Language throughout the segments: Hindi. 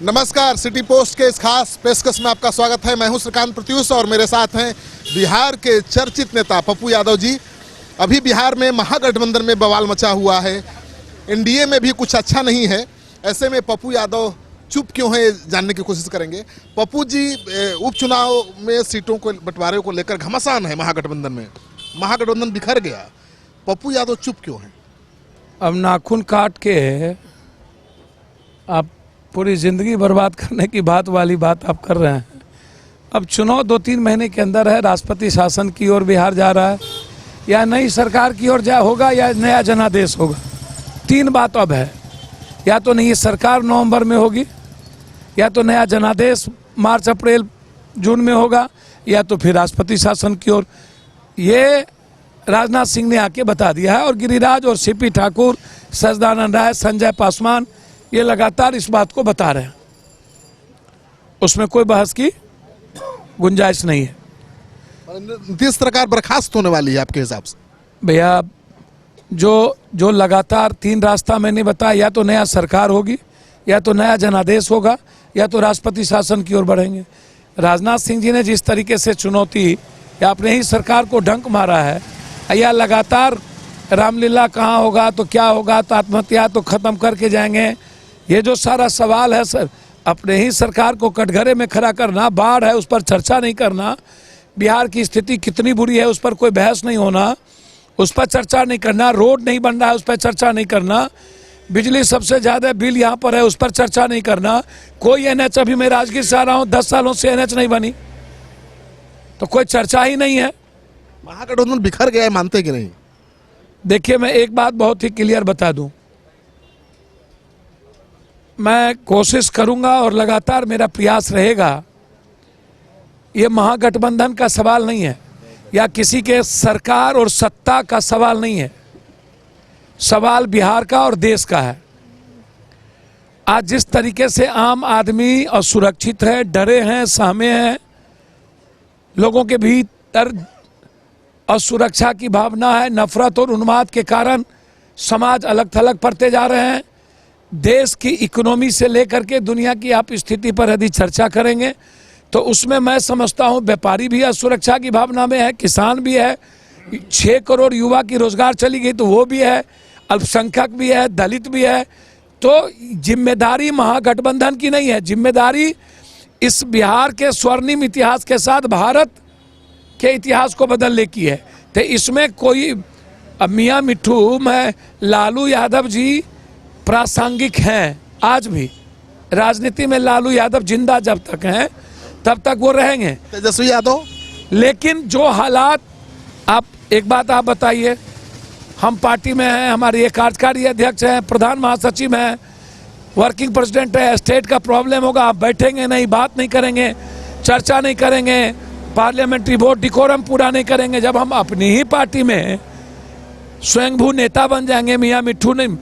नमस्कार, सिटी पोस्ट के इस खास पेशकश में आपका स्वागत है। मैं हूं श्रीकांत प्रत्युष और मेरे साथ हैं बिहार के चर्चित नेता पप्पू यादव जी। अभी बिहार में महागठबंधन में बवाल मचा हुआ है, एनडीए में भी कुछ अच्छा नहीं है। ऐसे में पप्पू यादव चुप क्यों है, जानने की कोशिश करेंगे। पप्पू जी, उपचुनाव में सीटों को बंटवारे को लेकर घमासान है महागठबंधन में, महागठबंधन बिखर गया। पप्पू यादव चुप क्यों है? अब नाखून काट के आप पूरी जिंदगी बर्बाद करने की बात आप कर रहे हैं। अब चुनाव 2-3 महीने के अंदर है, राष्ट्रपति शासन की ओर बिहार जा रहा है, या नई सरकार की ओर होगा या नया जनादेश होगा। 3 बात अब है, या तो नई सरकार नवंबर में होगी, या तो नया जनादेश मार्च अप्रैल जून में होगा, या तो फिर राष्ट्रपति शासन की ओर। ये राजनाथ सिंह ने आके बता दिया है और गिरिराज और सीपी ठाकुर, सच्चिदानंद राय, संजय पासवान ये लगातार इस बात को बता रहे हैं। उसमें कोई बहस की गुंजाइश नहीं है। नीतीश सरकार बर्खास्त होने वाली है आपके हिसाब से? भैया, जो लगातार 3 रास्ता मैंने बताया, या तो नया सरकार होगी, या तो नया जनादेश होगा, या तो राष्ट्रपति शासन की ओर बढ़ेंगे। राजनाथ सिंह जी ने जिस तरीके से चुनौती या अपने ही सरकार को डंक मारा है, या लगातार रामलीला कहाँ होगा तो क्या होगा, तो आत्महत्या तो खत्म करके जाएंगे, ये जो सारा सवाल है सर, अपने ही सरकार को कटघरे में खड़ा करना, बाढ़ है उस पर चर्चा नहीं करना, बिहार की स्थिति कितनी बुरी है उस पर कोई बहस नहीं होना, उस पर चर्चा नहीं करना, रोड नहीं बन रहा है उस पर चर्चा नहीं करना, बिजली सबसे ज़्यादा बिल यहाँ पर है उस पर चर्चा नहीं करना, कोई एनएच, अभी मैं राजगीर से आ रहा हूँ, 10 सालों से एनएच नहीं बनी, तो कोई चर्चा ही नहीं है। महागठबंधन बिखर गया है, मानते कि नहीं? देखिए, मैं एक बात बहुत ही क्लियर बता दूं, मैं कोशिश करूंगा और लगातार मेरा प्रयास रहेगा। ये महागठबंधन का सवाल नहीं है, या किसी के सरकार और सत्ता का सवाल नहीं है, सवाल बिहार का और देश का है। आज जिस तरीके से आम आदमी असुरक्षित है, डरे हैं, सहमे हैं, लोगों के भीतर असुरक्षा की भावना है, नफरत और उन्माद के कारण समाज अलग थलग पड़ते जा रहे हैं। देश की इकोनॉमी से लेकर के दुनिया की आप स्थिति पर यदि चर्चा करेंगे तो उसमें मैं समझता हूं व्यापारी भी असुरक्षा की भावना में है, किसान भी है, 6 करोड़ युवा की रोजगार चली गई तो वो भी है, अल्पसंख्यक भी है, दलित भी है। तो जिम्मेदारी महागठबंधन की नहीं है, जिम्मेदारी इस बिहार के स्वर्णिम इतिहास के साथ भारत के इतिहास को बदलने की है। तो इसमें कोई मियाँ मिट्ठू, मैं लालू यादव जी प्रासंगिक हैं, आज भी राजनीति में लालू यादव जिंदा जब तक हैं तब तक वो रहेंगे, तेजस्वी यादव। लेकिन जो हालात, आप एक बात आप बताइए, हम पार्टी में हैं, हमारे ये कार्यकारी अध्यक्ष हैं, प्रधान महासचिव हैं, वर्किंग प्रेसिडेंट है, स्टेट का प्रॉब्लम होगा, आप बैठेंगे नहीं, बात नहीं करेंगे, चर्चा नहीं करेंगे, पार्लियामेंट्री वोट डिकोरम पूरा नहीं करेंगे। जब हम अपनी ही पार्टी में स्वयंभू नेता बन जाएंगे, मियाँ मिट्ठू नहीं,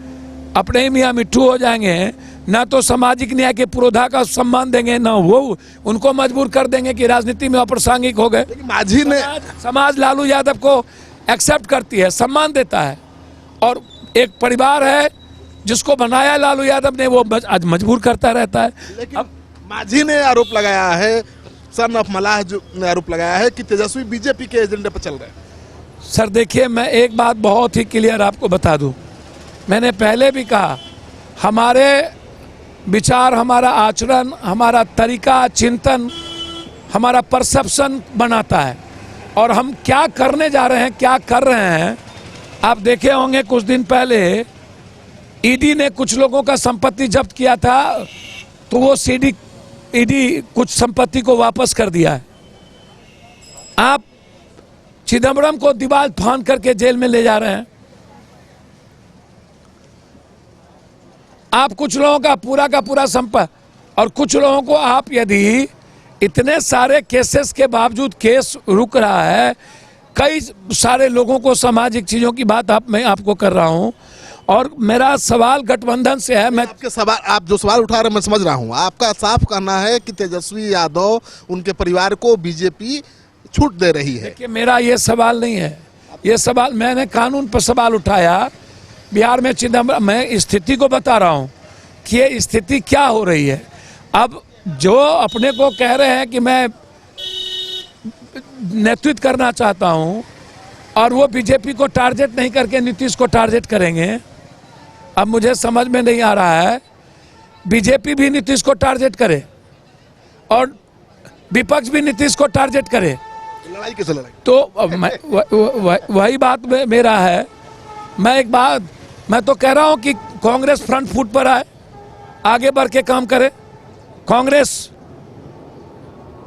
अपने ही मियाँ मिट्ठू हो जाएंगे, ना तो सामाजिक न्याय के पुरोधा का सम्मान देंगे, ना वो उनको मजबूर कर देंगे कि राजनीति में अप्रासंगिक हो गए। माझी ने समाज लालू यादव को एक्सेप्ट करती है, सम्मान देता है, और एक परिवार है जिसको बनाया लालू यादव ने, वो आज मजबूर करता रहता है। लेकिन माझी ने आरोप लगाया है, सन ऑफ मलाह जो ने आरोप लगाया है कि तेजस्वी बीजेपी के एजेंडे पर चल रहे हैं। सर देखिए, मैं एक बात बहुत ही क्लियर आपको बता दूं, मैंने पहले भी कहा, हमारे विचार, हमारा आचरण, हमारा तरीका, चिंतन, हमारा परसेप्शन बनाता है, और हम क्या करने जा रहे हैं, क्या कर रहे हैं। आप देखे होंगे कुछ दिन पहले ईडी ने कुछ लोगों का संपत्ति जब्त किया था, तो वो ईडी कुछ संपत्ति को वापस कर दिया है। आप चिदम्बरम को दीवार फांद करके जेल में ले जा रहे हैं। आप कुछ लोगों का पूरा संपत्ति, और कुछ लोगों को आप, यदि इतने सारे केसेस के बावजूद केस रुक रहा है, कई सारे लोगों को सामाजिक चीजों की बात मैं आपको कर रहा हूं, और मेरा सवाल गठबंधन से है। मैं आपके सवाल, आप जो सवाल उठा रहे हैं मैं समझ रहा हूं, आपका साफ कहना है कि तेजस्वी यादव, उनके परिवार को बीजेपी छूट दे रही है। देखिए, मेरा ये सवाल नहीं है, ये सवाल मैंने कानून पर सवाल उठाया। बिहार में चिदम्बरम, मैं स्थिति को बता रहा हूं कि ये स्थिति क्या हो रही है। अब जो अपने को कह रहे हैं कि मैं नेतृत्व करना चाहता हूं और वो बीजेपी को टारगेट नहीं करके नीतीश को टारगेट करेंगे, अब मुझे समझ में नहीं आ रहा है। बीजेपी भी नीतीश को टारगेट करे और विपक्ष भी नीतीश को टारगेट करे, लड़ाई किसे लड़ाई? तो वही बात मेरा है। मैं तो कह रहा हूं कि कांग्रेस फ्रंट फुट पर आए, आगे बढ़ के काम करे, कांग्रेस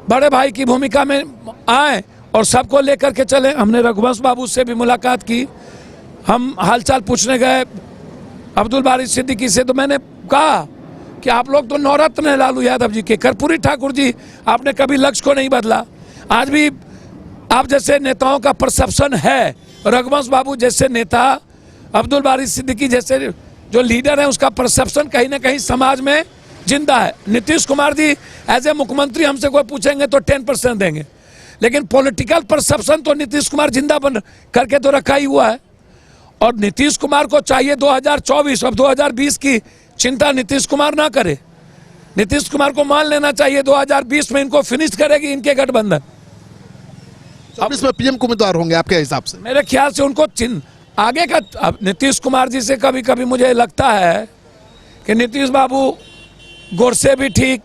बड़े भाई की भूमिका में आए और सबको लेकर के चले। हमने रघुवंश बाबू से भी मुलाकात की, हम हालचाल पूछने गए अब्दुल बारी सिद्दीकी से, तो मैंने कहा कि आप लोग तो नवरत्न हैं लालू यादव जी के, कर्पूरी ठाकुर जी, आपने कभी लक्ष्य को नहीं बदला। आज भी आप जैसे नेताओं का परसेप्शन है, रघुवंश बाबू जैसे नेता, अब्दुल बारी सिद्दीकी जैसे जो लीडर है, उसका परसेप्शन कहीं ना कहीं समाज में जिंदा है। नीतीश कुमार जी एज ए मुख्यमंत्री हमसे कोई पूछेंगे तो 10% देंगे, लेकिन पॉलिटिकल परसेप्शन तो नीतीश कुमार जिंदा बन करके तो रखा ही हुआ है। और नीतीश कुमार को चाहिए 2024, अब 2020 की चिंता नीतीश कुमार ना करे। नीतीश कुमार को मान लेना चाहिए 2020 में इनको फिनिश करेगी इनके गठबंधन। 24 में पीएम उम्मीदवार होंगे आपके हिसाब से? मेरे ख्याल से उनको आगे का, अब नीतीश कुमार जी से कभी कभी मुझे लगता है कि नीतीश बाबू गोडसे भी ठीक,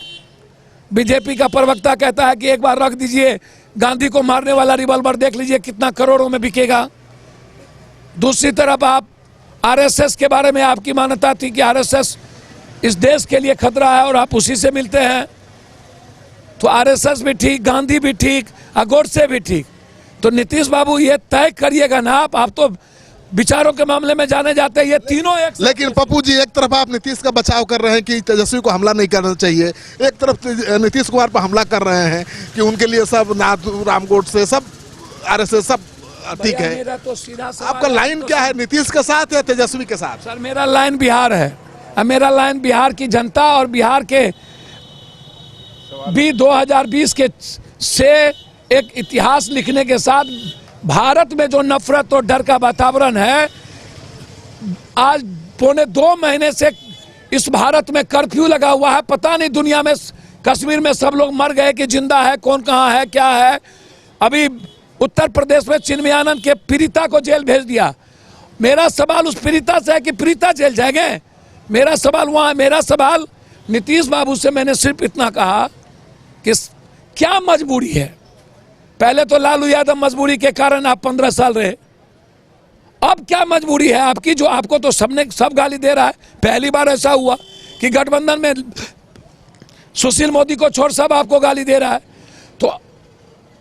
बीजेपी का प्रवक्ता कहता है कि एक बार रख दीजिए, गांधी को मारने वाला रिवॉल्वर देख लीजिए कितना करोड़ों में बिकेगा। दूसरी तरफ आप आरएसएस के बारे में आपकी मान्यता थी कि आरएसएस इस देश के लिए खतरा है और आप उसी से मिलते हैं, तो आरएसएस भी ठीक, गांधी भी ठीक, गोडसे भी ठीक। तो नीतीश बाबू ये तय करिएगा ना, आप तो विचारों के मामले में जाने जाते हैं, ये तीनों एक। लेकिन पप्पू जी, एक तरफ आप नीतीश का बचाव कर रहे हैं कि तेजस्वी को हमला नहीं करना चाहिए, एक तरफ नीतीश कुमार पर हमला कर रहे हैं कि उनके लिए सब नाथूराम गोडसे, सब आरएसएस, सब ठीक है। मेरा तो सीधा आपका लाइन क्या है, नीतीश के साथ या तेजस्वी के साथ? सर मेरा लाइन बिहार है, मेरा लाइन बिहार की जनता और बिहार के भी 2020 के से एक इतिहास लिखने के साथ भारत में जो नफरत और डर का वातावरण है, आज 2.25 महीने से इस भारत में कर्फ्यू लगा हुआ है। पता नहीं दुनिया में, कश्मीर में सब लोग मर गए कि जिंदा है, कौन कहाँ है, क्या है। अभी उत्तर प्रदेश में चिन्मयानंद के पीड़िता को जेल भेज दिया। मेरा सवाल उस पीड़िता से है कि पीड़िता जेल जाएंगे? मेरा सवाल वहाँ है। मेरा सवाल नीतीश बाबू से मैंने सिर्फ इतना कहा कि क्या मजबूरी है। पहले तो लालू यादव मजबूरी के कारण आप 15 साल रहे, अब क्या मजबूरी है आपकी जो आपको तो सब गाली दे रहा है। पहली बार ऐसा हुआ कि गठबंधन में सुशील मोदी को छोड़ सब आपको गाली दे रहा है। तो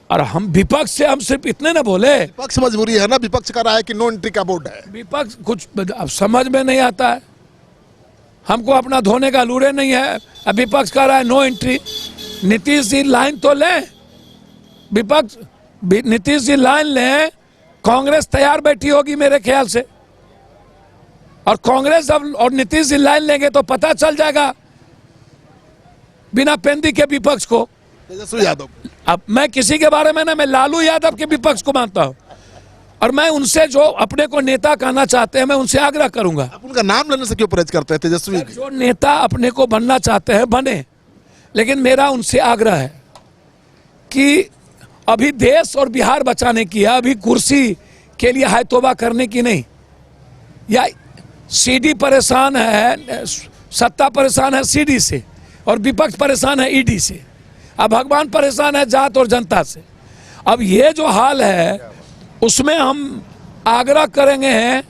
और हम विपक्ष से हम सिर्फ इतने न बोले, विपक्ष मजबूरी है ना, विपक्ष का रहा है कि नो एंट्री का बोर्ड है। विपक्ष कुछ अब समझ में नहीं आता है, हमको अपना धोने का लूड़े नहीं है। अब विपक्ष का रहा है no entry. Nitish ji line तो लें, विपक्ष नीतीश जी लाइन लें, कांग्रेस तैयार बैठी होगी मेरे ख्याल से, और कांग्रेस अब और नीतीश जी लाइन लेंगे तो पता चल जाएगा बिना पेंदी के विपक्ष को। तेजस्वी यादव, अब मैं किसी के बारे में ना, मैं लालू यादव के विपक्ष को मानता हूं और मैं उनसे जो अपने को नेता कहना चाहते हैं मैं उनसे आग्रह करूंगा। आप उनका नाम लेने से क्यों परहेज करते हैं? तेजस्वी जो नेता अपने को बनना चाहते हैं बने, लेकिन मेरा उनसे आग्रह है कि अभी देश और बिहार बचाने की है, अभी कुर्सी के लिए हाय तौबा करने की नहीं। या सीडी परेशान है, सत्ता परेशान है सीडी से, और विपक्ष परेशान है ईडी से, अब भगवान परेशान है जात और जनता से। अब ये जो हाल है उसमें हम आग्रह करेंगे हैं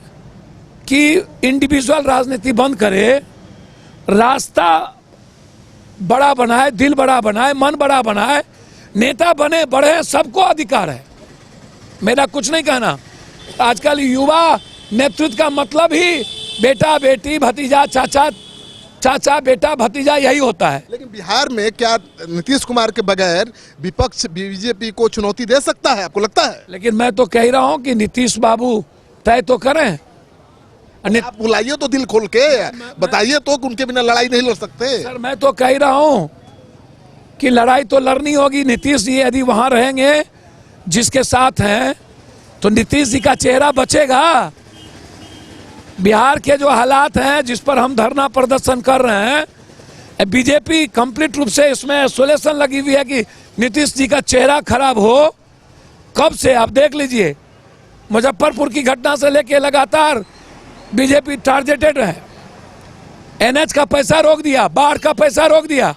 कि इंडिविजुअल राजनीति बंद करे, रास्ता बड़ा बनाए, दिल बड़ा बनाए, मन बड़ा बनाए, नेता बने बढ़े, सबको अधिकार है। मेरा कुछ नहीं कहना। आजकल युवा नेतृत्व का मतलब ही बेटा बेटी भतीजा चाचा, चाचा बेटा भतीजा यही होता है। लेकिन बिहार में क्या नीतीश कुमार के बगैर विपक्ष बीजेपी को चुनौती दे सकता है, आपको लगता है? लेकिन मैं तो कह रहा हूं कि नीतीश बाबू तय तो करें। आप बुलाइए तो दिल खोल के, बताइए तो कि उनके बिना लड़ाई नहीं लड़ सकते। सर मैं तो कह रहा हूं कि लड़ाई तो लड़नी होगी। नीतीश जी यदि वहां रहेंगे जिसके साथ हैं तो नीतीश जी का चेहरा बचेगा। बिहार के जो हालात हैं जिस पर हम धरना प्रदर्शन कर रहे हैं, बीजेपी कंप्लीट रूप से इसमें सोल्यूशन लगी हुई है कि नीतीश जी का चेहरा खराब हो। कब से आप देख लीजिए, मुजफ्फरपुर की घटना से लेके लगातार बीजेपी टारगेटेड है। एनएच का पैसा रोक दिया, बाढ़ का पैसा रोक दिया,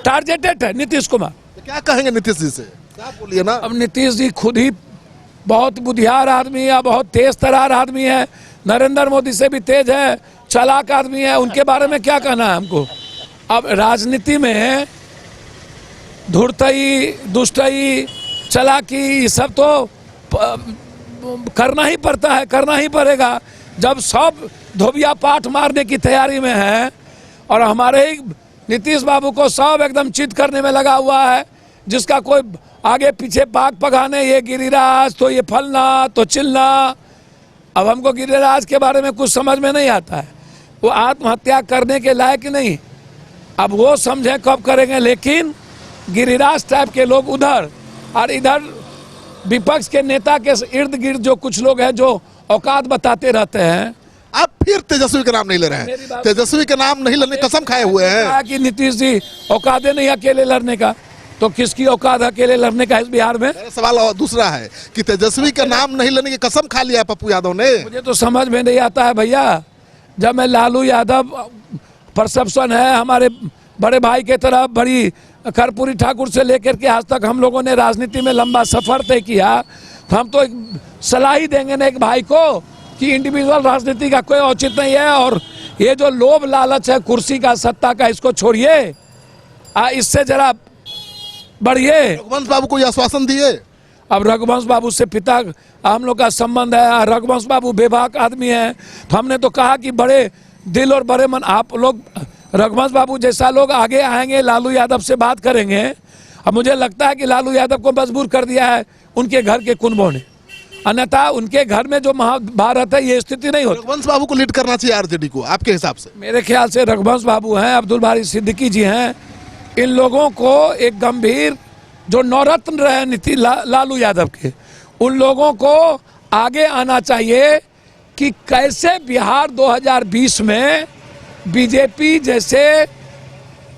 टारगेटेड है नीतीश कुमार। तो क्या कहेंगे नीतीश जी से, आप बोलिए ना। अब नीतीश जी खुद ही बहुत बुद्धियार आदमी है, बहुत तेज तरार आदमी है, नरेंद्र मोदी से भी तेज है, चालाक आदमी है, उनके बारे में क्या कहना है हमको। अब राजनीति में धूर्तई, दुष्टई, चालाकी, ये सब तो करना ही पड़ता है, करना ही पड़ेगा। जब सब धोबिया पाठ मारने की तैयारी में है और हमारे ही नीतीश बाबू को सब एकदम चिट करने में लगा हुआ है, जिसका कोई आगे पीछे पाक पगाने, ये गिरिराज तो ये फलना तो चिलना। अब हमको गिरिराज के बारे में कुछ समझ में नहीं आता है, वो आत्महत्या करने के लायक नहीं। अब वो समझें कब करेंगे, लेकिन गिरिराज टाइप के लोग उधर और इधर विपक्ष के नेता के इर्द गिर्द जो कुछ लोग हैं जो औकात बताते रहते हैं। आप फिर तेजस्वी का नाम नहीं ले रहे हैं, तेजस्वी का नाम नहीं लेने कसम खाए हुए हैं कि नीतीश जी औकात नहीं अकेले लड़ने का, तो किसकी औकात अकेले लड़ने का इस बिहार में। मेरा सवाल और दूसरा है कि तेजस्वी का नाम नहीं लेने की कसम खा लिया पप्पू यादव ने। मुझे तो समझ में नहीं आता है भैया, जब मैं लालू यादव परसेप्शन है हमारे बड़े भाई के तरफ, बड़ी कर्पूरी ठाकुर से लेकर के आज तक हम लोगों ने राजनीति में लंबा सफर तय किया, तो हम तो एक सलाह ही देंगे ना एक भाई को कि इंडिविजुअल राजनीति का कोई औचित्य नहीं है, और ये जो लोभ लालच है कुर्सी का, सत्ता का, इसको छोड़िए, इससे जरा बढ़िए। रघुवंश बाबू को ये आश्वासन दिए। अब रघुवंश बाबू से पिता हम लोग का संबंध है, रघुवंश बाबू बेबाक आदमी है, तो हमने तो कहा कि बड़े दिल और बड़े मन आप लोग, रघुवंश बाबू जैसा लोग आगे आएंगे, लालू यादव से बात करेंगे। अब मुझे लगता है कि लालू यादव को मजबूर कर दिया है उनके घर के कुनबों ने, अन्यथा उनके घर में जो महाभारत है ये स्थिति नहीं होती। रघुवंश बाबू को लीड करना चाहिए आरजेडी को आपके हिसाब से? मेरे ख्याल से रघुवंश बाबू हैं, अब्दुल बारी सिद्दीकी जी हैं, इन लोगों को एक गंभीर जो नवरत्न रहे लालू यादव के, उन लोगों को आगे आना चाहिए कि कैसे बिहार 2020 में बीजेपी जैसे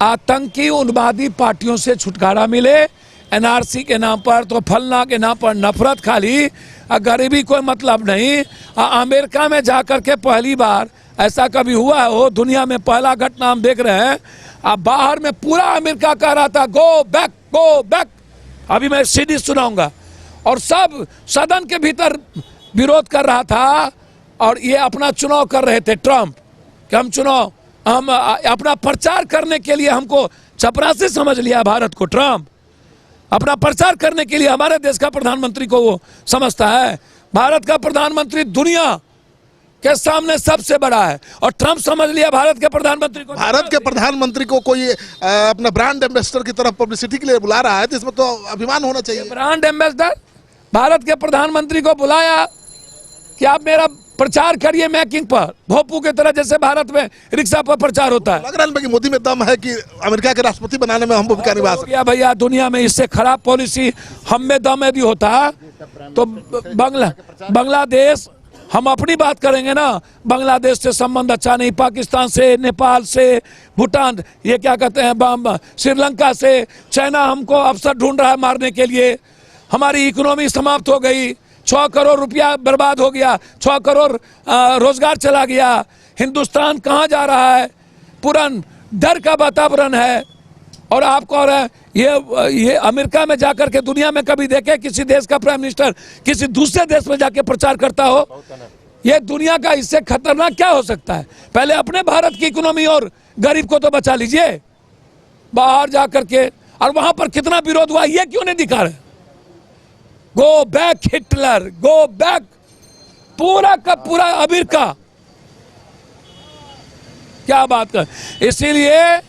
आतंकी उन्मादी पार्टियों से छुटकारा मिले। एनआरसी के नाम पर तो फलना के नाम पर नफरत खाली, गरीबी कोई मतलब नहीं। अमेरिका में जाकर के पहली बार ऐसा कभी हुआ हो, दुनिया में पहला घटना हम देख रहे हैं। अब बाहर में पूरा अमेरिका कह रहा था गो बैक गो बैक, अभी मैं सीडी सुनाऊंगा, और सब सदन के भीतर विरोध कर रहा था, और ये अपना चुनाव कर रहे थे ट्रम्प कि हम अपना प्रचार करने के लिए हमको चपरासी समझ लिया भारत को। ट्रम्प अपना प्रचार करने के लिए हमारे देश का प्रधानमंत्री को वो समझता है। भारत का प्रधानमंत्री दुनिया के सामने सबसे बड़ा है, और ट्रम्प समझ लिया भारत के प्रधानमंत्री को। भारत के प्रधानमंत्री को कोई अपना ब्रांड एम्बेसडर की तरफ पब्लिसिटी के लिए बुला रहा है, तो इसमें तो अभिमान होना चाहिए। ब्रांड एम्बेसडर भारत के प्रधानमंत्री को बुलाया कि आप मेरा प्रचार करिए मैकिंग पर, भोपू के तरह जैसे भारत में रिक्शा पर प्रचार होता है। लग रहा है कि मोदी में दम है कि अमेरिका के राष्ट्रपति बनाने में हम भूमिका निभा सकते हैं। भैया दुनिया में इससे खराब पॉलिसी हम में दम यदि होता तो बांग्लादेश, हम अपनी बात करेंगे ना, बांग्लादेश से संबंध अच्छा नहीं, पाकिस्तान से, नेपाल से, भूटान, ये क्या कहते हैं, श्रीलंका से, चाइना हमको अवसर ढूंढ रहा है मारने के लिए। हमारी इकोनॉमी समाप्त हो गई, 6 करोड़ रुपया बर्बाद हो गया, 6 करोड़ रोजगार चला गया। हिंदुस्तान कहाँ जा रहा है, पूरा डर का वातावरण है। और आपको और ये अमेरिका में जाकर के दुनिया में कभी देखे किसी देश का प्राइम मिनिस्टर किसी दूसरे देश में जाके प्रचार करता हो? ये दुनिया का इससे खतरनाक क्या हो सकता है? पहले अपने भारत की इकोनॉमी और गरीब को तो बचा लीजिए, बाहर जाकर के। और वहां पर कितना विरोध हुआ ये क्यों नहीं दिखा रहे? Go back Hitler, go back, पूरा का पूरा अमेरिका, क्या बात कर। इसीलिए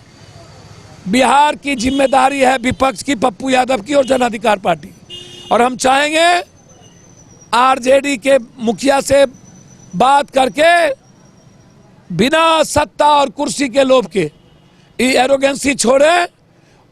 बिहार की जिम्मेदारी है विपक्ष की, पप्पू यादव की और जन अधिकार पार्टी। और हम चाहेंगे आरजेडी के मुखिया से बात करके बिना सत्ता और कुर्सी के लोभ के ये एरोगेंसी छोड़े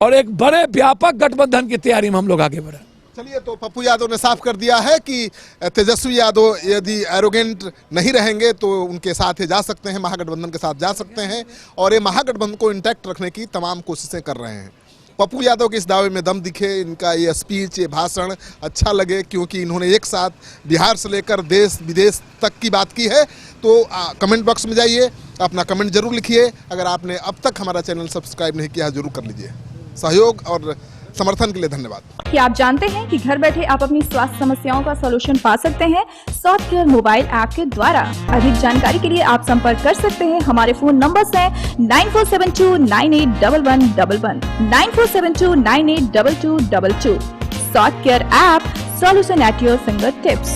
और एक बड़े व्यापक गठबंधन की तैयारी में हम लोग आगे बढ़े। चलिए, तो पप्पू यादव ने साफ कर दिया है कि तेजस्वी यादव यदि एरोगेंट नहीं रहेंगे तो उनके साथ ही जा सकते हैं, महागठबंधन के साथ जा सकते हैं और ये महागठबंधन को इंटैक्ट रखने की तमाम कोशिशें कर रहे हैं। पप्पू यादव के इस दावे में दम दिखे, इनका ये स्पीच, ये भाषण अच्छा लगे, क्योंकि इन्होंने एक साथ बिहार से लेकर देश विदेश तक की बात की है। तो कमेंट बॉक्स में जाइए, अपना कमेंट जरूर लिखिए। अगर आपने अब तक हमारा चैनल सब्सक्राइब नहीं किया, जरूर कर लीजिए। सहयोग और समर्थन के लिए धन्यवाद। क्या आप जानते हैं कि घर बैठे आप अपनी स्वास्थ्य समस्याओं का सॉल्यूशन पा सकते हैं सॉफ्ट केयर मोबाइल ऐप के द्वारा। अधिक जानकारी के लिए आप संपर्क कर सकते हैं। हमारे फोन नंबर्स हैं 9472981111, 9472982222। Soft care app, solution at your finger tips.